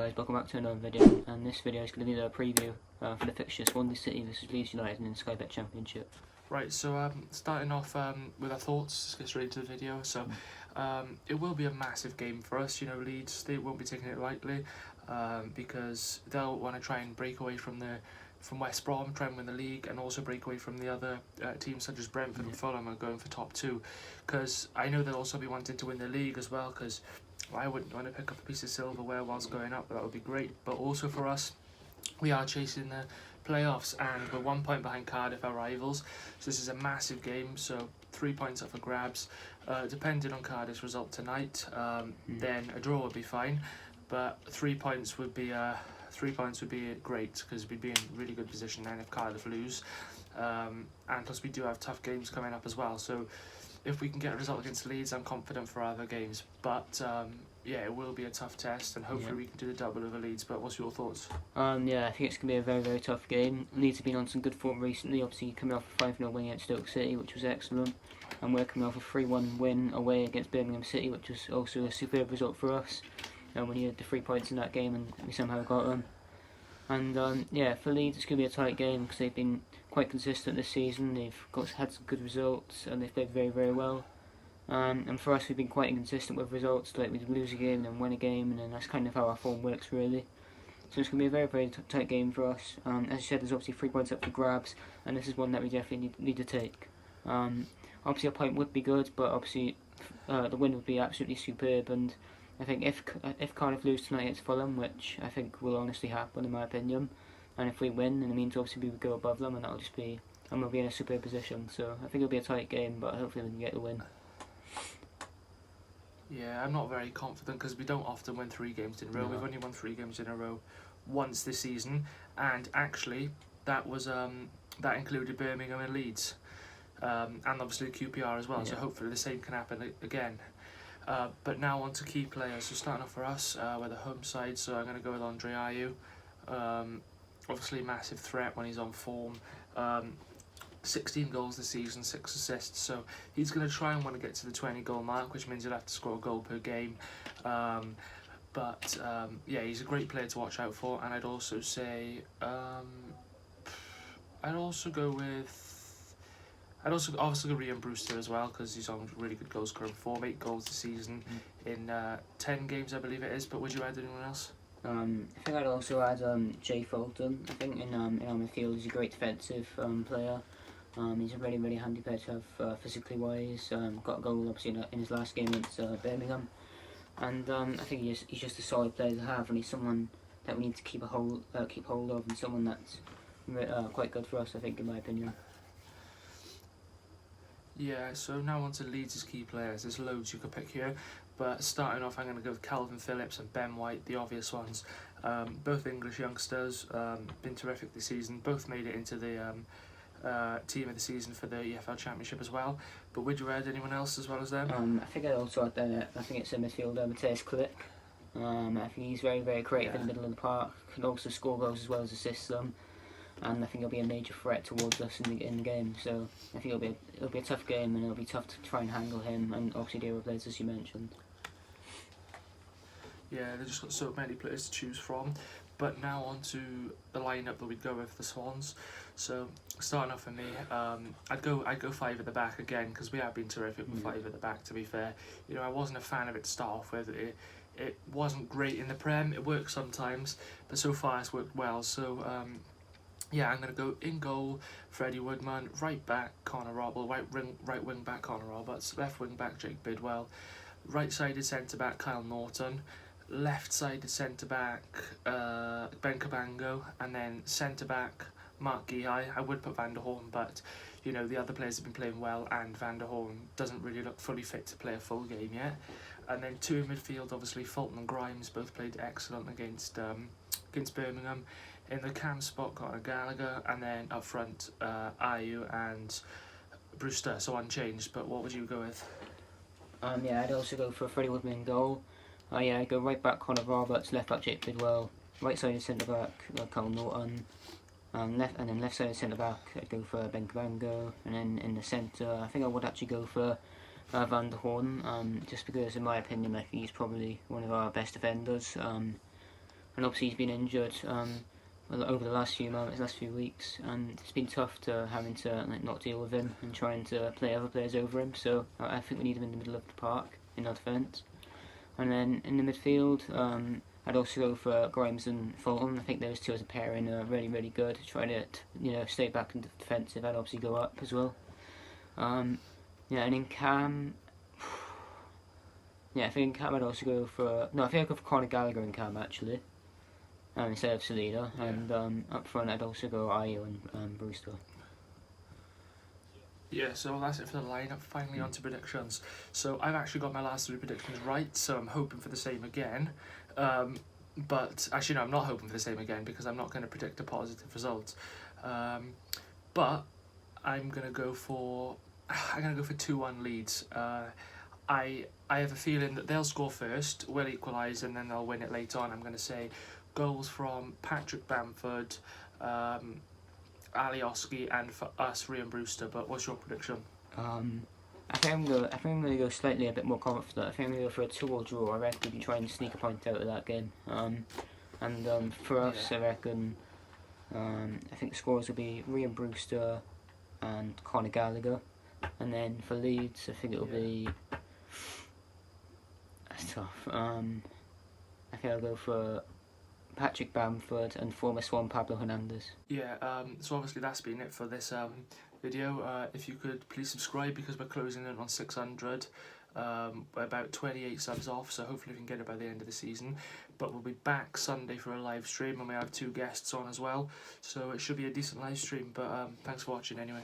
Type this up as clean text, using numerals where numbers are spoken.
guys, welcome back to another video, and this video is going to be the preview for the fixture Swansea City versus Leeds United in the Sky Bet Championship. Right, so starting off with our thoughts, let's get straight into the video. So it will be a massive game for us. You know, Leeds, they won't be taking it lightly because they'll want to try and break away from West Brom, try and win the league, and also break away from the other teams such as Brentford and Fulham are going for top two. Because I know they'll also be wanting to win the league as well, because I wouldn't want to pick up a piece of silverware whilst going up, but that would be great. But also for us, we are chasing the playoffs and we're 1 point behind Cardiff, our rivals. So this is a massive game, so 3 points up for grabs. Depending on Cardiff's result tonight, then a draw would be fine, but 3 points would be great, because we'd be in really good position then if Cardiff lose. And plus we do have tough games coming up as well, so if we can get a result against Leeds, I'm confident for other games. But yeah, it will be a tough test, and hopefully we can do the double over Leeds. But what's your thoughts? Yeah, I think it's going to be a very, very tough game. Leeds have been on some good form recently, obviously coming off a 5-0 win against Stoke City, which was excellent, and we're coming off a 3-1 win away against Birmingham City, which was also a superb result for us. We needed the 3 points in that game, and we somehow got them. And yeah, for Leeds it's going to be a tight game, because they've been quite consistent this season. They've had some good results, and they've played very, very well. And for us, we've been quite inconsistent with results. Like, we lose a game and then win a game, and then that's kind of how our form works, really. So it's going to be a very, very tight game for us. As you said, there's obviously 3 points up for grabs, and this is one that we definitely need to take. Obviously a point would be good, but obviously the win would be absolutely superb. And I think if Cardiff lose tonight against Fulham, which I think will honestly happen in my opinion, and if we win, then it means obviously we would go above them, and that'll just be, and we'll be in a superb position. So I think it'll be a tight game, but hopefully we can get the win. Yeah, I'm not very confident, because we don't often win 3 games in a row. No. We've only won 3 games in a row once this season, and actually that was that included Birmingham and Leeds, and obviously QPR as well. So hopefully the same can happen again. But now on to key players. So starting off for us, we're the home side, so I'm going to go with Andre Ayew. Obviously a massive threat when he's on form. 16 goals this season, 6 assists, so he's going to try and want to get to the 20 goal mark, which means he'll have to score a goal per game. But yeah, he's a great player to watch out for. And I'd also say I'd also obviously go Ryan Brewster as well, because he's on really good goal scoring form, 8 goals this season in 10 games, I believe it is. But would you add anyone else? I think I'd also add Jay Fulton. I think in our midfield he's a great defensive player. He's a really, really handy player to have physically wise. Got a goal obviously in his last game against Birmingham, and I think he's just a solid player to have, and he's someone that we need to keep hold of, and someone that's quite good for us, I think, in my opinion. Yeah, so now on to Leeds' key players. There's loads you could pick here, but starting off I'm going to go with Calvin Phillips and Ben White, the obvious ones. Both English youngsters, been terrific this season, both made it into the team of the season for the EFL Championship as well. But would you add anyone else as well as them? I think I'd also add I think it's a midfielder, Matthias Klick. I think he's very, very creative in the middle of the park, can also score goals as well as assist them, and I think he'll be a major threat towards us in the game. So I think it'll be a tough game, and it'll be tough to try and handle him, and obviously the other players as you mentioned. Yeah, they've just got so many players to choose from. But now on to the lineup that we'd go with for the Swans. So starting off for me, I'd go 5 at the back again, because we have been terrific with 5 at the back. To be fair, you know, I wasn't a fan of it to start off with. It wasn't great in the Prem. It works sometimes, but so far it's worked well. So yeah, I'm going to go in goal, Freddie Woodman, right back, Connor Robble, right wing back, Connor Roberts, left wing back, Jake Bidwell, right-sided centre-back, Kyle Norton, left-sided centre-back, Ben Cabango, and then centre-back, Mark Gihai. I would put Van der Horn, but you know, the other players have been playing well, and Van der Horn doesn't really look fully fit to play a full game yet. And then 2 in midfield, obviously Fulton and Grimes both played excellent against Birmingham. In the cam spot, Conor Gallagher, and then up front, Ayew and Brewster, so unchanged. But what would you go with? Yeah, I'd also go for Freddie Woodman in goal. Yeah, I'd go right back, Connor Roberts, left back, Jake Bidwell, right sided centre back, Kyle Norton, and then left sided centre back, I'd go for Ben Cabango, and then in the centre, I think I would actually go for Van der Horn, just because in my opinion I think he's probably one of our best defenders. and obviously he's been injured over the last few months, last few weeks, and it's been tough to having to not deal with him and trying to play other players over him. So I think we need him in the middle of the park in our defence. And then in the midfield, I'd also go for Grimes and Fulton. I think those two as a pairing are really, really good. Trying to stay back in the defensive and obviously go up as well. Yeah, and in Cam, I think in Cam I'd also go for I think I'd go for Conor Gallagher in Cam actually, instead of Salida. Yeah. And up front I'd also go Ayew and Brewster. Yeah, so that's it for the lineup. Finally on to predictions. So I've actually got my last 3 predictions right, so I'm hoping for the same again. But actually no, I'm not hoping for the same again because I'm not going to predict a positive result. But I'm gonna go for 2-1 Leeds. I have a feeling that they'll score first, we'll equalise, and then they'll win it later on. I'm going to say goals from Patrick Bamford, Alioski, and for us, Ryan Brewster. But what's your prediction? I think I'm going to go slightly a bit more confident. I think I'm going to go for a 2-2 draw. I reckon we can try and sneak a point out of that game. And for us, I reckon I think the scores will be Ryan Brewster and Conor Gallagher. And then for Leeds, I think it'll be. That's tough. I think I'll go for Patrick Bamford and former Swan Pablo Hernandez. Yeah, so obviously that's been it for this video. If you could please subscribe because we're closing in on 600. We're about 28 subs off, so hopefully we can get it by the end of the season. But we'll be back Sunday for a live stream and we have 2 guests on as well, so it should be a decent live stream. But thanks for watching anyway.